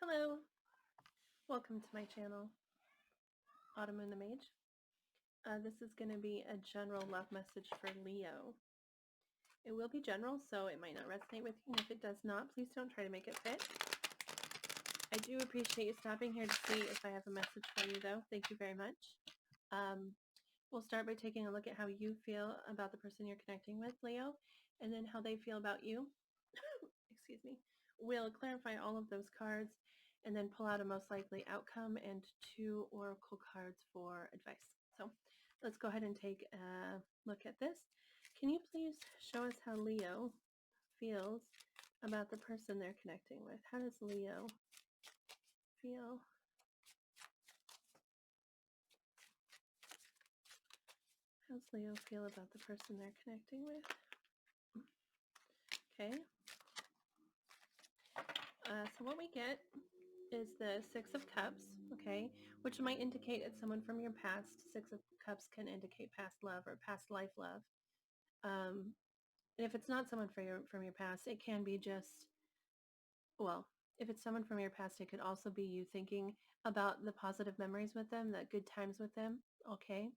Hello, welcome to my channel, autumnmoonthemage. This is going to be a general love message for Leo. It will be general, so it might not resonate with you, and if it does not, please don't try to make it fit. I do appreciate you stopping here to see if I have a message for you, though. Thank you very much. We'll start by taking a look at how you feel about the person you're connecting with, Leo, and then how they feel about you. Excuse me. We'll clarify all of those cards and then pull out a most likely outcome and 2 oracle cards for advice. So let's go ahead and take a look at this. Can you please show us how Leo feels about the person they're connecting with? How does Leo feel? How does Leo feel about the person they're connecting with? Okay. So what we get is the Six of Cups, okay, which might indicate it's someone from your past. Six of Cups can indicate past love or past life love. And if it's not someone from your past, it can be just, well, if it's someone from your past, it could also be you thinking about the positive memories with them, the good times with them, okay?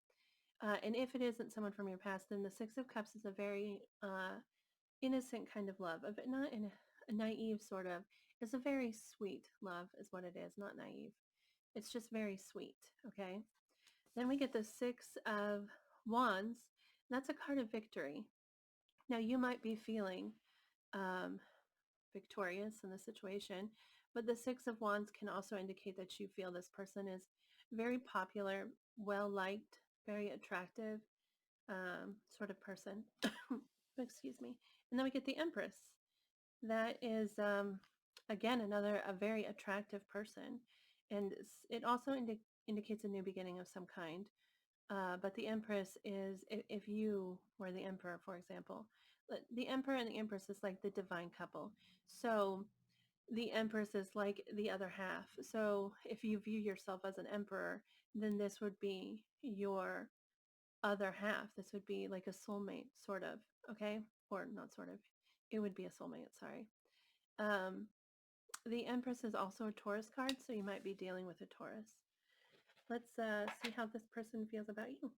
And if it isn't someone from your past, then the Six of Cups is a very innocent kind of love, not in a naive sort of. It's a very sweet love is what it is, not naive. It's just very sweet, okay? Then we get the Six of Wands. That's a card of victory. Now you might be feeling victorious in the situation, but the Six of Wands can also indicate that you feel this person is very popular, well-liked, very attractive sort of person. Excuse me. And then we get the Empress. That is, again, a very attractive person. And it also indicates a new beginning of some kind. But the Empress is, if you were the Emperor, for example, the Emperor and the Empress is like the divine couple. So the Empress is like the other half. So if you view yourself as an Emperor, then this would be your other half. This would be like a soulmate, sort of, okay? Or not sort of. It would be a soulmate, sorry. The Empress is also a Taurus card, so you might be dealing with a Taurus. Let's see how this person feels about you.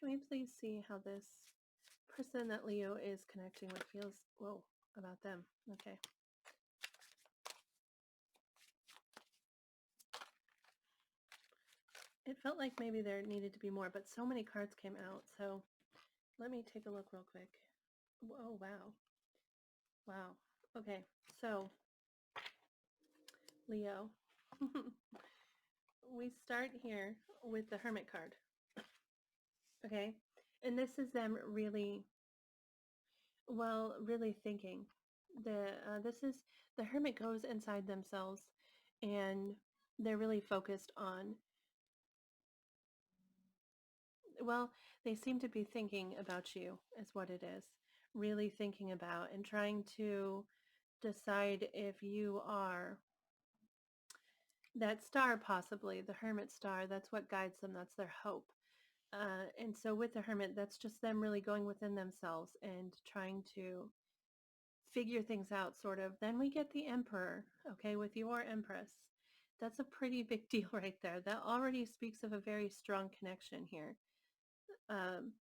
Can we please see how this person that Leo is connecting with feels, whoa, about them? Okay. It felt like maybe there needed to be more, but so many cards came out. So let me take a look real quick. Oh, wow. Wow. Okay. So Leo, we start here with the Hermit card. Okay. And this is them really, well, really thinking. The Hermit goes inside themselves and they're really focused on, well, they seem to be thinking about you is what it is. Really thinking about and trying to decide if you are that star, possibly the Hermit star. That's what guides them. That's their hope. And so with the Hermit, that's just them really going within themselves and trying to figure things out, sort of. Then we get the Emperor, okay, with your Empress. That's a pretty big deal right there. That already speaks of a very strong connection here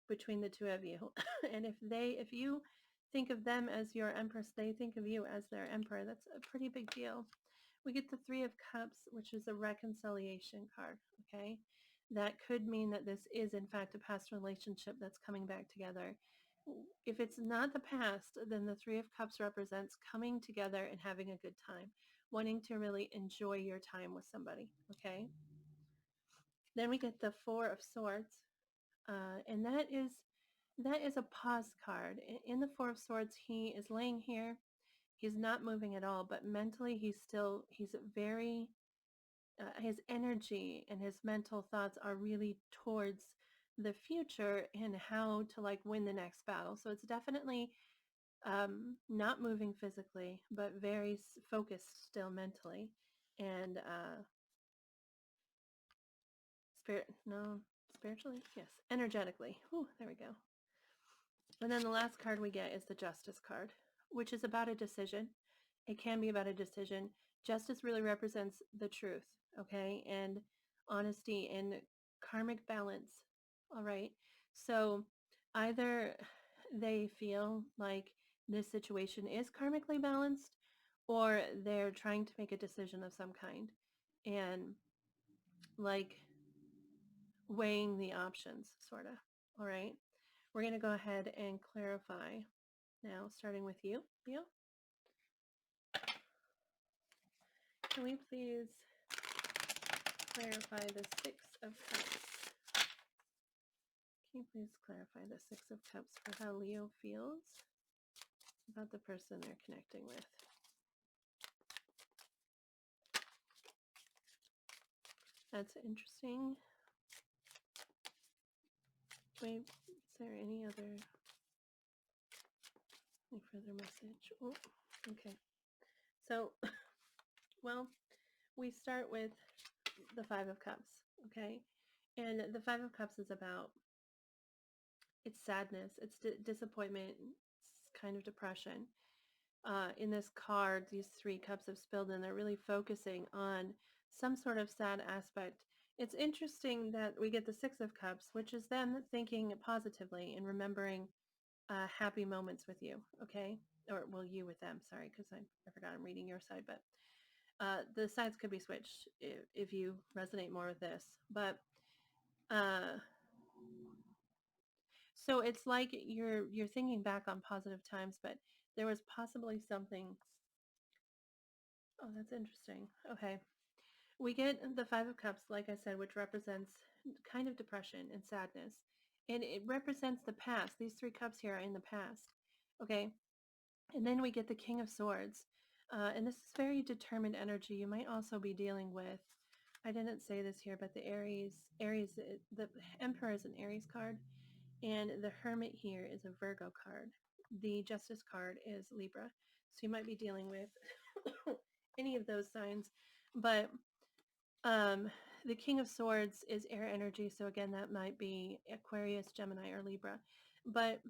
between the two of you. And if you think of them as your Empress, they think of you as their Emperor. That's a pretty big deal. We get the Three of Cups, which is a reconciliation card, okay? That could mean that this is, in fact, a past relationship that's coming back together. If it's not the past, then the Three of Cups represents coming together and having a good time, wanting to really enjoy your time with somebody, okay? Then we get the Four of Swords, and that is a pause card. In the Four of Swords, he is laying here. He's not moving at all, but mentally he's very, his energy and his mental thoughts are really towards the future and how to like win the next battle. So it's definitely not moving physically, but very focused still mentally and spiritually, yes, energetically. Whew, there we go. And then the last card we get is the Justice card, which is about a decision. It can be about a decision. Justice really represents the truth, okay? And honesty and karmic balance. All right. So either they feel like this situation is karmically balanced, or they're trying to make a decision of some kind and like weighing the options, sort of. All right. We're going to go ahead and clarify now, starting with you, Leo. Can we please clarify the Six of Cups? Can you please clarify the Six of Cups for how Leo feels about the person they're connecting with? That's interesting. Wait, is there any further message? Oh, okay. So, well, we start with the Five of Cups, okay? And the Five of Cups is about, it's sadness, it's disappointment, it's kind of depression. In this card, these three cups have spilled and they're really focusing on some sort of sad aspect. It's interesting that we get the Six of Cups, which is them thinking positively and remembering happy moments with you, okay? Or, well, you with them, sorry, because I forgot I'm reading your side, but the sides could be switched if you resonate more with this. But uh, so it's like you're thinking back on positive times, but there was possibly something. Oh, that's interesting. Okay. We get the Five of Cups, like I said, which represents kind of depression and sadness. And it represents the past. These three cups here are in the past. Okay. And then we get the King of Swords. And this is very determined energy. You might also be dealing with, I didn't say this here, but the the Emperor is an Aries card. And the Hermit here is a Virgo card. The Justice card is Libra. So you might be dealing with any of those signs. But um, the King of Swords is air energy, so again, that might be Aquarius, Gemini, or Libra. But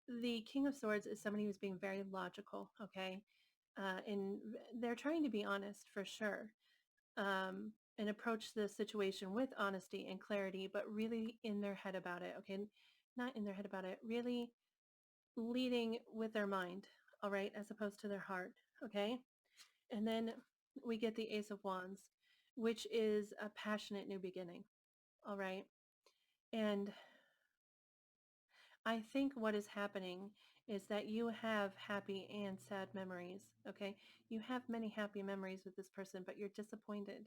the King of Swords is somebody who's being very logical, okay? And they're trying to be honest for sure, and approach the situation with honesty and clarity, but really in their head about it, okay? Not in their head about it, really leading with their mind, all right, as opposed to their heart, okay? And then we get the Ace of Wands, which is a passionate new beginning. All right. And I think what is happening is that you have happy and sad memories. Okay. You have many happy memories with this person, but you're disappointed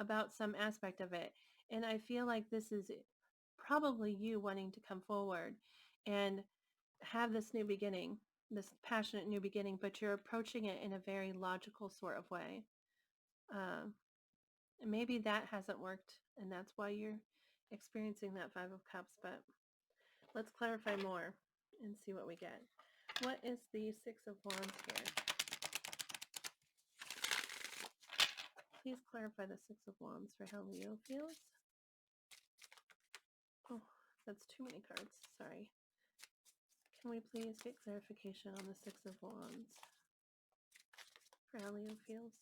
about some aspect of it. And I feel like this is probably you wanting to come forward and have this new beginning, this passionate new beginning, but you're approaching it in a very logical sort of way. Um, And maybe that hasn't worked, and that's why you're experiencing that Five of Cups. But let's clarify more and see what we get. What is the Six of Wands here? Please clarify the Six of Wands for how Leo feels. Oh, that's too many cards. Sorry. Can we please get clarification on the Six of Wands for how Leo feels?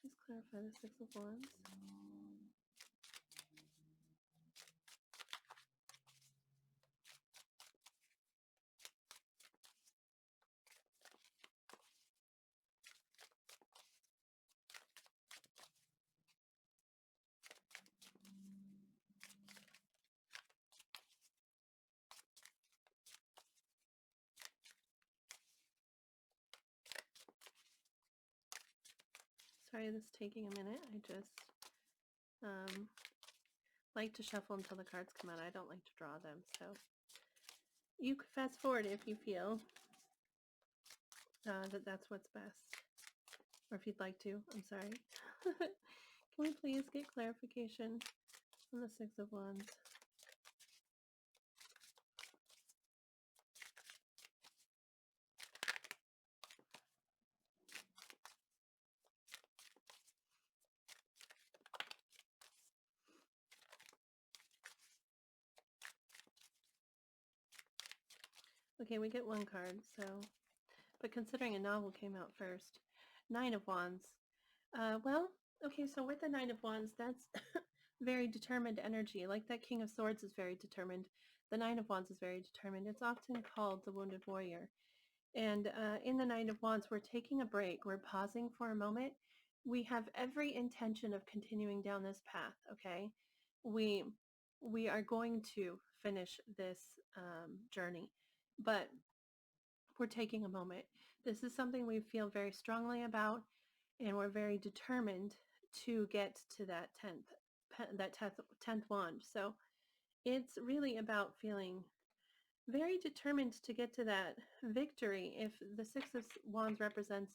Please clarify the Six of Wands. Sorry, this is taking a minute. I just like to shuffle until the cards come out. I don't like to draw them, so you could fast forward if you feel that that's what's best, or if you'd like to. I'm sorry. Can we please get clarification on the Six of Wands? Okay, we get one card, so, but considering a novel came out first, Nine of Wands. Well, okay, so with the Nine of Wands, that's very determined energy. Like that King of Swords is very determined. The Nine of Wands is very determined. It's often called the Wounded Warrior. And in the Nine of Wands, we're taking a break. We're pausing for a moment. We have every intention of continuing down this path, okay? We we are going to finish this journey, but we're taking a moment. This is something we feel very strongly about, and we're very determined to get to that 10th wand. So it's really about feeling very determined to get to that victory. If the Six of Wands represents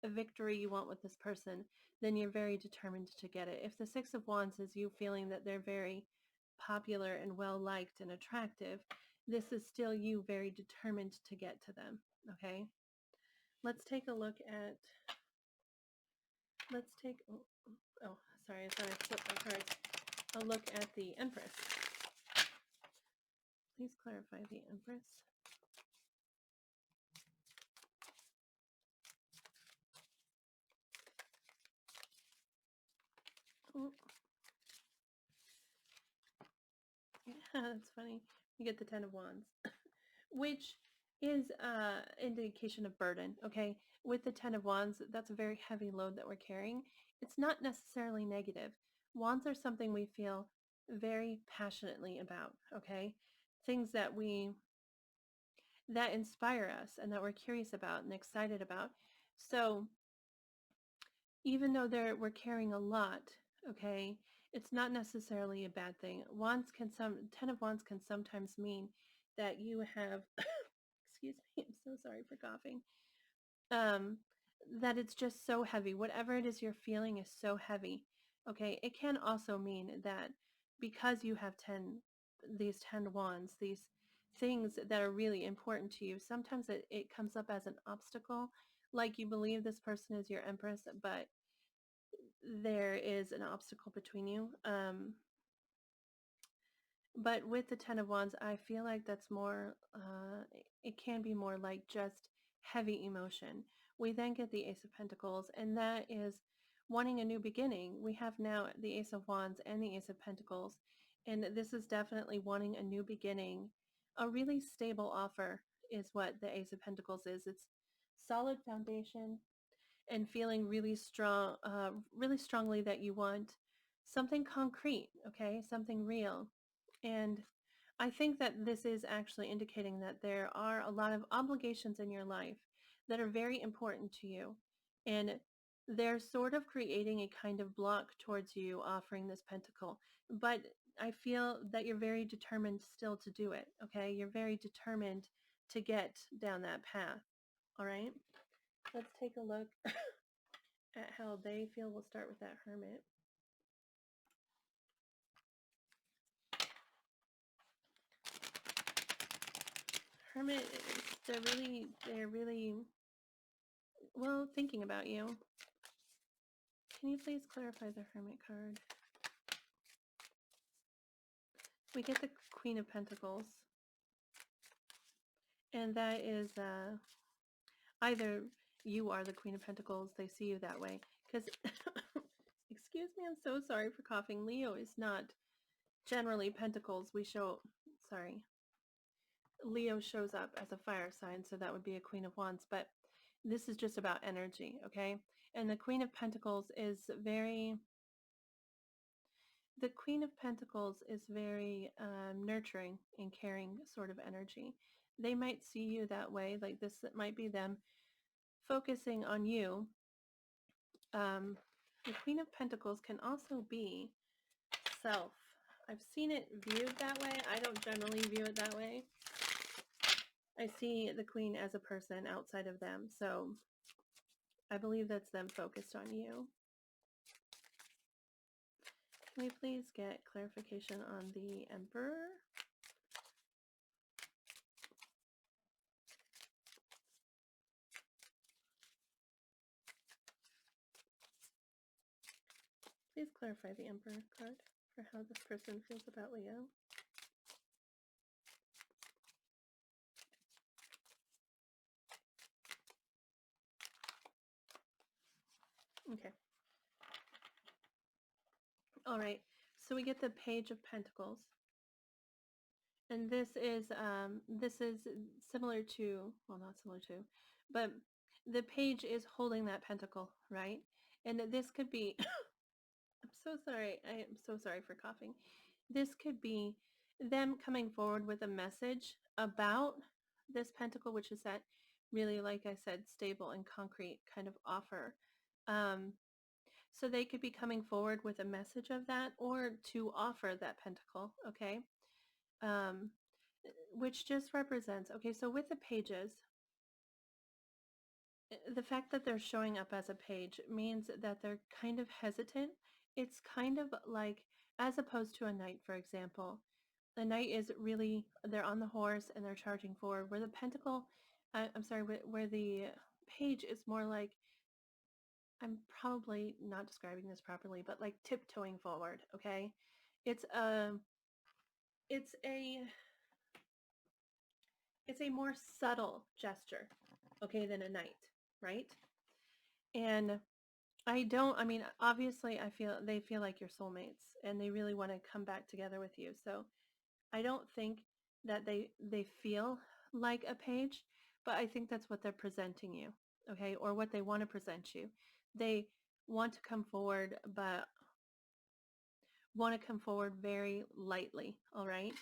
a victory you want with this person, then you're very determined to get it. If the Six of Wands is you feeling that they're very popular and well liked and attractive, this is still you very determined to get to them. Okay, let's take a look at, let's take, oh, sorry, I thought I flipped my cards. A look at the Empress. Please clarify the Empress. Oh, yeah, that's funny. You get the Ten of Wands, which is indication of burden, okay? With the Ten of Wands, that's a very heavy load that we're carrying. It's not necessarily negative. Wands are something we feel very passionately about, okay? Things that inspire us and that we're curious about and excited about. So even though we're carrying a lot, okay, it's not necessarily a bad thing. Ten of Wands can sometimes mean that you have, excuse me, I'm so sorry for coughing, um, that it's just so heavy. Whatever it is you're feeling is so heavy. Okay, it can also mean that because you have these 10 wands, these things that are really important to you, sometimes it comes up as an obstacle. Like you believe this person is your empress, but there is an obstacle between you. But with the Ten of Wands, I feel like that's more, it can be more like just heavy emotion. We then get the Ace of Pentacles, and that is wanting a new beginning. We have now the Ace of Wands and the Ace of Pentacles, and this is definitely wanting a new beginning. A really stable offer is what the Ace of Pentacles is. It's solid foundation and feeling really strongly that you want something concrete, okay, something real. And I think that this is actually indicating that there are a lot of obligations in your life that are very important to you. And they're sort of creating a kind of block towards you offering this pentacle. But I feel that you're very determined still to do it, okay? You're very determined to get down that path, all right? Let's take a look at how they feel. We'll start with that Hermit. Hermit, they're really, well, thinking about you. Can you please clarify the Hermit card? We get the Queen of Pentacles. And that is either you are the Queen of Pentacles, they see you that way. Because, excuse me, I'm so sorry for coughing. Leo is not generally Pentacles. Sorry. Leo shows up as a fire sign, so that would be a Queen of Wands. But this is just about energy, okay? And the Queen of Pentacles is very... The Queen of Pentacles is very nurturing and caring sort of energy. They might see you that way, like this might be them focusing on you. The Queen of Pentacles can also be self. I've seen it viewed that way. I don't generally view it that way. I see the Queen as a person outside of them, so I believe that's them focused on you. Can we please get clarification on the Emperor? Please clarify the Emperor card for how this person feels about Leo. Okay. All right. So we get the Page of Pentacles. And this is similar to, well, not similar to, but the page is holding that pentacle, right? And this could be I'm so sorry. I am so sorry for coughing. This could be them coming forward with a message about this pentacle, which is that really, like I said, stable and concrete kind of offer. Um, so they could be coming forward with a message of that or to offer that pentacle, okay? Um, which just represents, okay, so with the pages, the fact that they're showing up as a page means that they're kind of hesitant. It's kind of like, as opposed to a knight, for example. The knight is really, they're on the horse and they're charging forward, where the pentacle, I'm sorry, where the page is more like, I'm probably not describing this properly, but like tiptoeing forward, okay? It's a, it's a, it's a more subtle gesture, okay, than a knight, right? And I mean, obviously they feel like your soulmates and they really want to come back together with you. So I don't think that they feel like a page, but I think that's what they're presenting you, okay? Or what they want to present you. They want to come forward, but want to come forward very lightly, all right?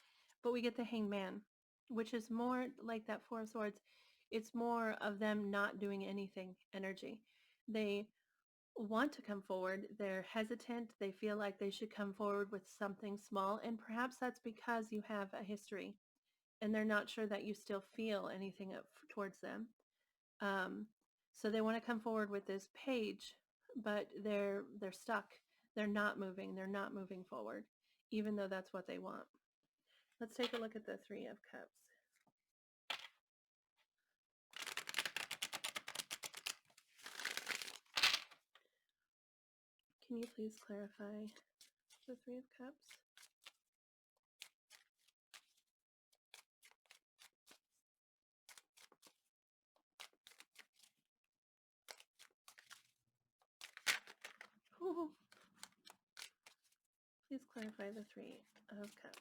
But we get the Hangman, which is more like that Four of Swords. It's more of them not doing anything energy. They want to come forward. They're hesitant. They feel like they should come forward with something small. And perhaps that's because you have a history and they're not sure that you still feel anything towards them. Um, so they want to come forward with this page, but they're stuck. They're not moving. They're not moving forward, even though that's what they want. Let's take a look at the Three of Cups. Can you please clarify the Three of Cups? Ooh. Please clarify the Three of Cups.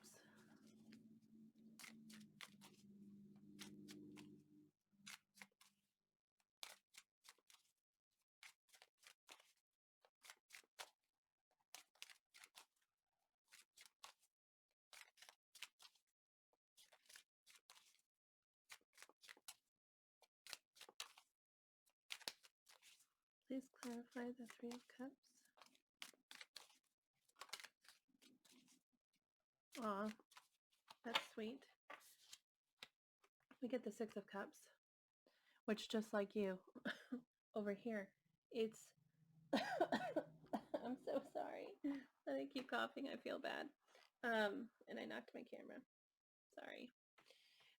Please clarify the Three of Cups. Aw, that's sweet. We get the Six of Cups, which just like you, over here, it's... I'm so sorry that I keep coughing. I feel bad. And I knocked my camera. Sorry.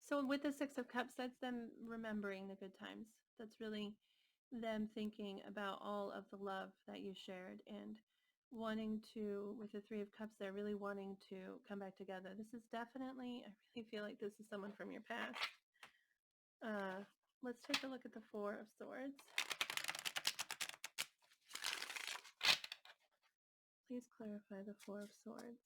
So with the Six of Cups, that's them remembering the good times. That's really them thinking about all of the love that you shared and wanting to, with the Three of Cups, they're really wanting to come back together. This is definitely, I really feel like this is someone from your past. Let's take a look at the Four of Swords. Please clarify the Four of Swords.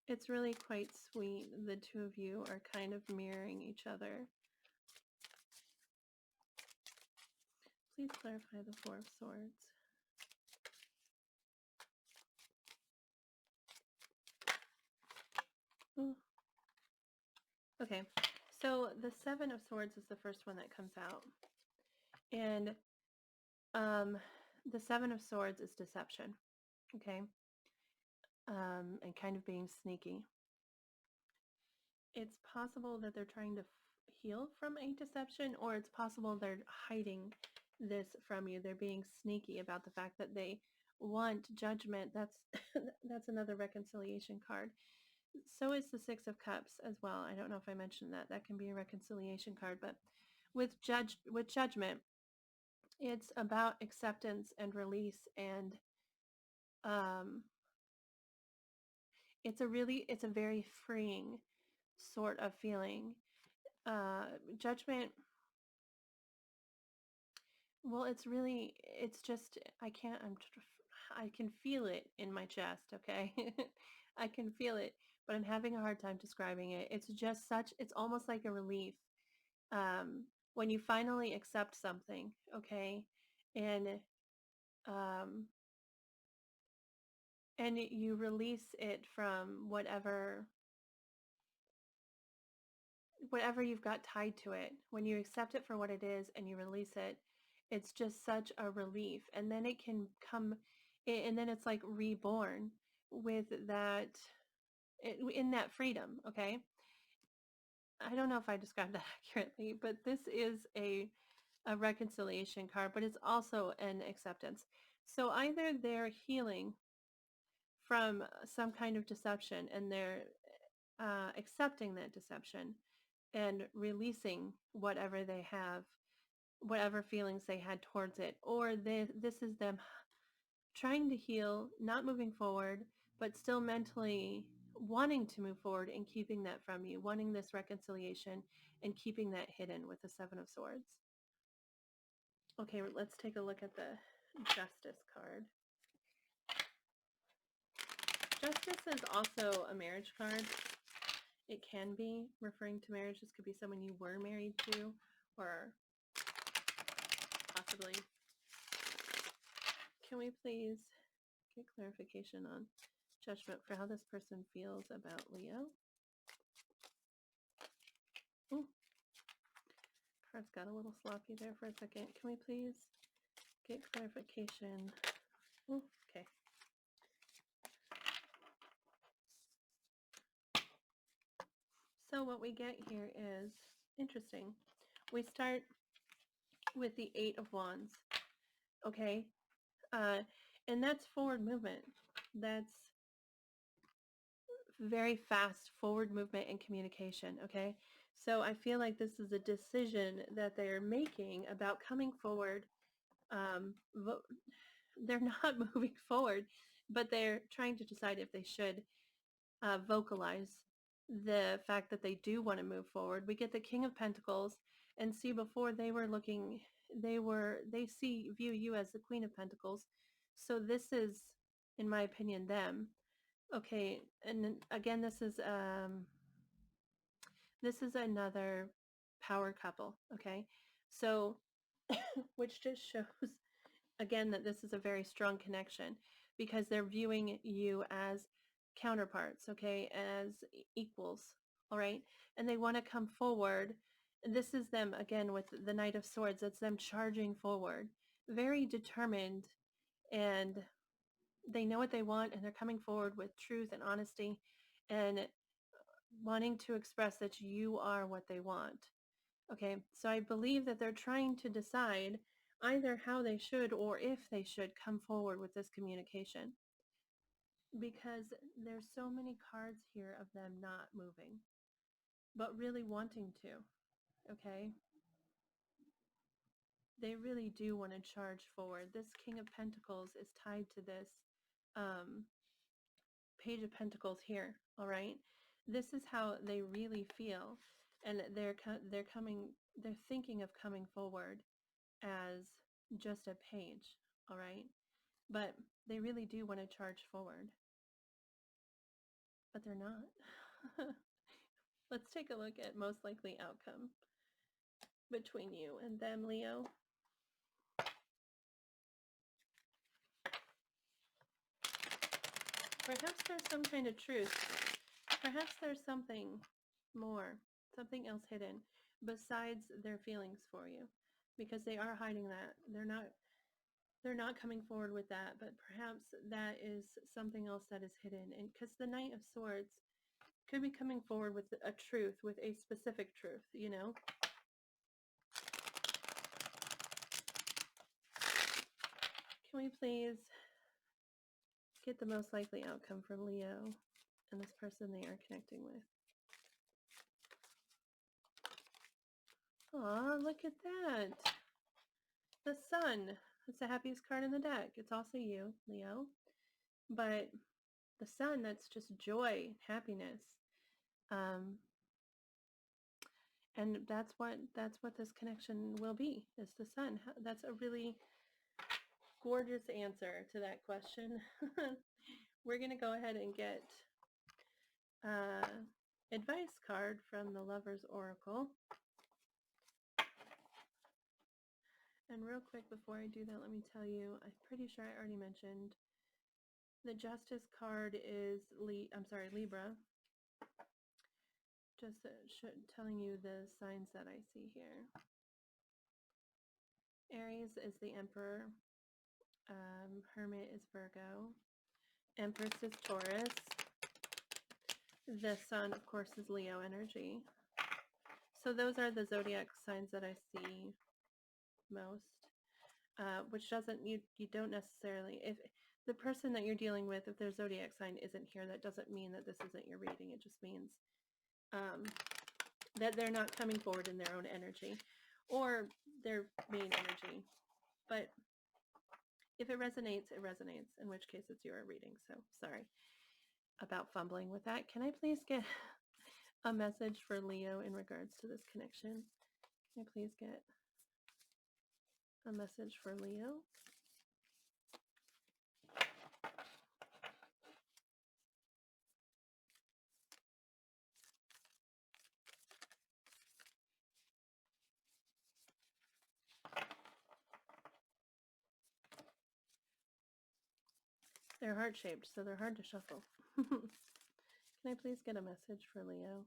It's really quite sweet. The two of you are kind of mirroring each other. Please clarify the Four of Swords. Ooh. Okay, so the Seven of Swords is the first one that comes out. And the Seven of Swords is deception, okay? And kind of being sneaky. It's possible that they're trying to heal from a deception, or it's possible they're hiding this from you. They're being sneaky about the fact that they want judgment. That's that's another reconciliation card. So is the Six of Cups as well. I don't know if I mentioned that. That can be a reconciliation card, but with judgment, it's about acceptance and release, and um, it's a very freeing sort of feeling. uh, judgment. Well, it's just, I can feel it in my chest, okay? I can feel it, but I'm having a hard time describing it. It's just it's almost like a relief um, when you finally accept something, okay? And um, and you release it from whatever you've got tied to it. When you accept it for what it is and you release it, it's just such a relief. And then it can come, and then it's like reborn with that, in that freedom. Okay. I don't know if I described that accurately, but this is a reconciliation card, but it's also an acceptance. So either they're healing from some kind of deception and they're accepting that deception and releasing whatever they have, whatever feelings they had towards it, or this is them trying to heal, not moving forward, but still mentally wanting to move forward and keeping that from you, wanting this reconciliation and keeping that hidden with the Seven of Swords. Okay, let's take a look at the Justice card. Justice is also a marriage card. It can be referring to marriage. This could be someone you were married to, or possibly. Can we please get clarification on judgment for how this person feels about Leo? Ooh, card's got a little sloppy there for a second. Can we please get clarification? Ooh, okay. So what we get here is interesting. We start with the Eight of Wands, okay? And that's forward movement. That's very fast forward movement and communication, okay? So I feel like this is a decision that they're making about coming forward. Um, they're not moving forward, but they're trying to decide if they should vocalize the fact that they do want to move forward. We get the King of Pentacles, and see, before they were looking, view you as the Queen of Pentacles. So this is, in my opinion, them. Okay, and then again, this is another power couple, okay? So, which just shows, again, that this is a very strong connection because they're viewing you as counterparts, okay, as equals, all right? And they want to come forward. This is them, again, with the Knight of Swords. It's them charging forward, very determined, and they know what they want, and they're coming forward with truth and honesty and wanting to express that you are what they want. Okay, so I believe that they're trying to decide either how they should or if they should come forward with this communication, because there's so many cards here of them not moving, but really wanting to. Okay, they really do want to charge forward. This King of Pentacles is tied to this um, Page of Pentacles here, all right? This is how they really feel, and they're thinking of coming forward as just a page, all right? But they really do want to charge forward, but they're not. Let's take a look at most likely outcome between you and them, Leo. Perhaps there's some kind of truth. Perhaps there's something more, something else hidden besides their feelings for you, because they are hiding that. They're not coming forward with that, but perhaps that is something else that is hidden. And because the Knight of Swords could be coming forward with a truth, with a specific truth, you know? Can we please get the most likely outcome for Leo and this person they are connecting with? Aw, look at that. The Sun. That's the happiest card in the deck. It's also you, Leo. But the Sun, that's just joy, happiness. Um, And that's what this connection will be, is the sun. That's a really gorgeous answer to that question. We're going to go ahead and get uh, advice card from the Lover's Oracle. And real quick before I do that, let me tell you, I'm pretty sure I already mentioned the Justice card is Libra. Just telling you the signs that I see here. Aries is the Emperor. Hermit is Virgo. Empress is Taurus. The Sun, of course, is Leo energy. So those are the zodiac signs that I see most. Which doesn't, you don't necessarily, if the person that you're dealing with, if their zodiac sign isn't here, that doesn't mean that this isn't your reading. It just means that they're not coming forward in their own energy or their main energy. But if it resonates, it resonates, in which case it's your reading. So sorry about fumbling with that. Can I please get a message for Leo in regards to this connection? Can I please get a message for Leo? They're heart-shaped, so they're hard to shuffle. Can I please get a message for Leo?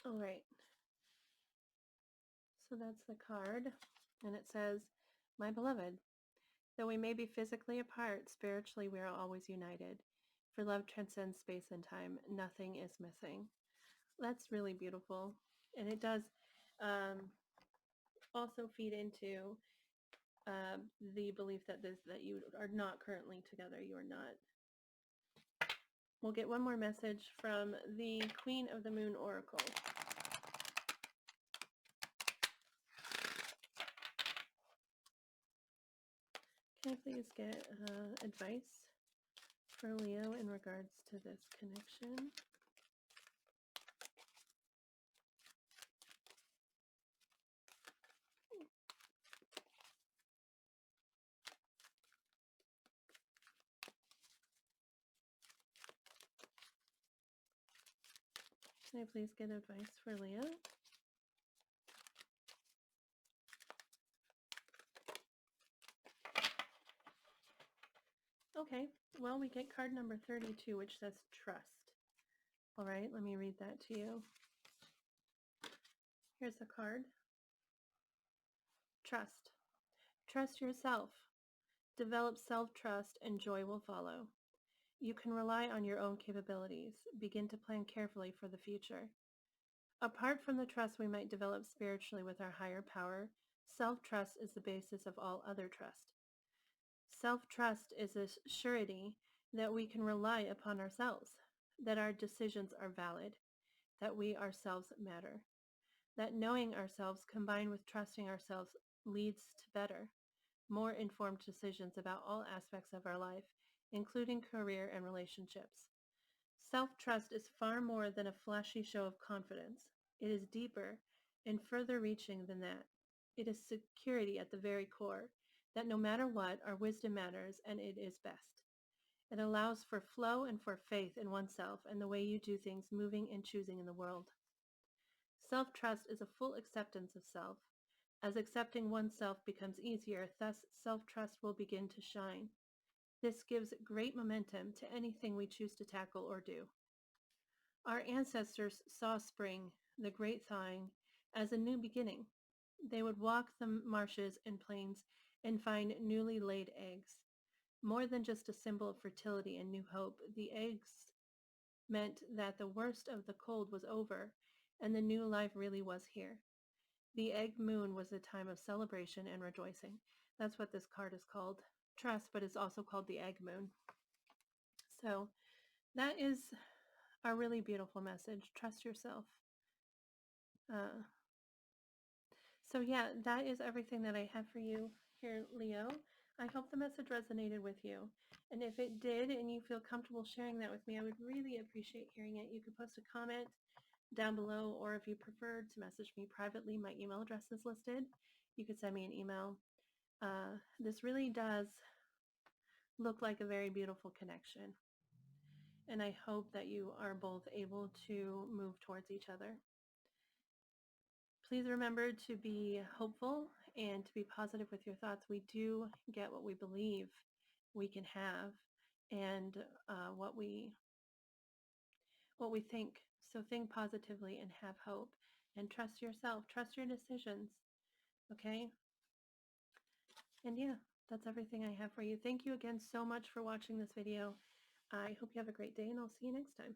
All right. So that's the card. And it says, "My beloved, though we may be physically apart, spiritually we are always united. For love transcends space and time. Nothing is missing." That's really beautiful. And it does also feed into the belief that you are not currently together. You are not. We'll get one more message from the Queen of the Moon Oracle. Can I please get advice for Leo in regards to this connection? Can I please get advice for Leo? Okay, well, we get card number 32, which says trust. All right, let me read that to you. Here's the card. Trust. Trust yourself. Develop self-trust and joy will follow. You can rely on your own capabilities. Begin to plan carefully for the future. Apart from the trust we might develop spiritually with our higher power, self-trust is the basis of all other trust. Self-trust is a surety that we can rely upon ourselves, that our decisions are valid, that we ourselves matter, that knowing ourselves combined with trusting ourselves leads to better, more informed decisions about all aspects of our life, including career and relationships. Self-trust is far more than a flashy show of confidence. It is deeper and further reaching than that. It is security at the very core, that no matter what, our wisdom matters and it is best. It allows for flow and for faith in oneself and the way you do things, moving and choosing in the world. Self-trust is a full acceptance of self. As accepting oneself becomes easier, thus self-trust will begin to shine. This gives great momentum to anything we choose to tackle or do. Our ancestors saw spring, the great thawing, as a new beginning. They would walk the marshes and plains and find newly laid eggs. More than just a symbol of fertility and new hope, the eggs meant that the worst of the cold was over and the new life really was here. The egg moon was a time of celebration and rejoicing. That's what this card is called. Trust, but it's also called the egg moon. So that is a really beautiful message. Trust yourself. Uh, so yeah, that is everything that I have for you here, Leo. I hope the message resonated with you. And if it did and you feel comfortable sharing that with me, I would really appreciate hearing it. You could post a comment down below, or if you preferred to message me privately, my email address is listed. You could send me an email. This really does look like a very beautiful connection. And I hope that you are both able to move towards each other. Please remember to be hopeful and to be positive with your thoughts. We do get what we believe we can have, and what we think. So think positively and have hope, and trust yourself. Trust your decisions. Okay? And yeah, that's everything I have for you. Thank you again so much for watching this video. I hope you have a great day, and I'll see you next time.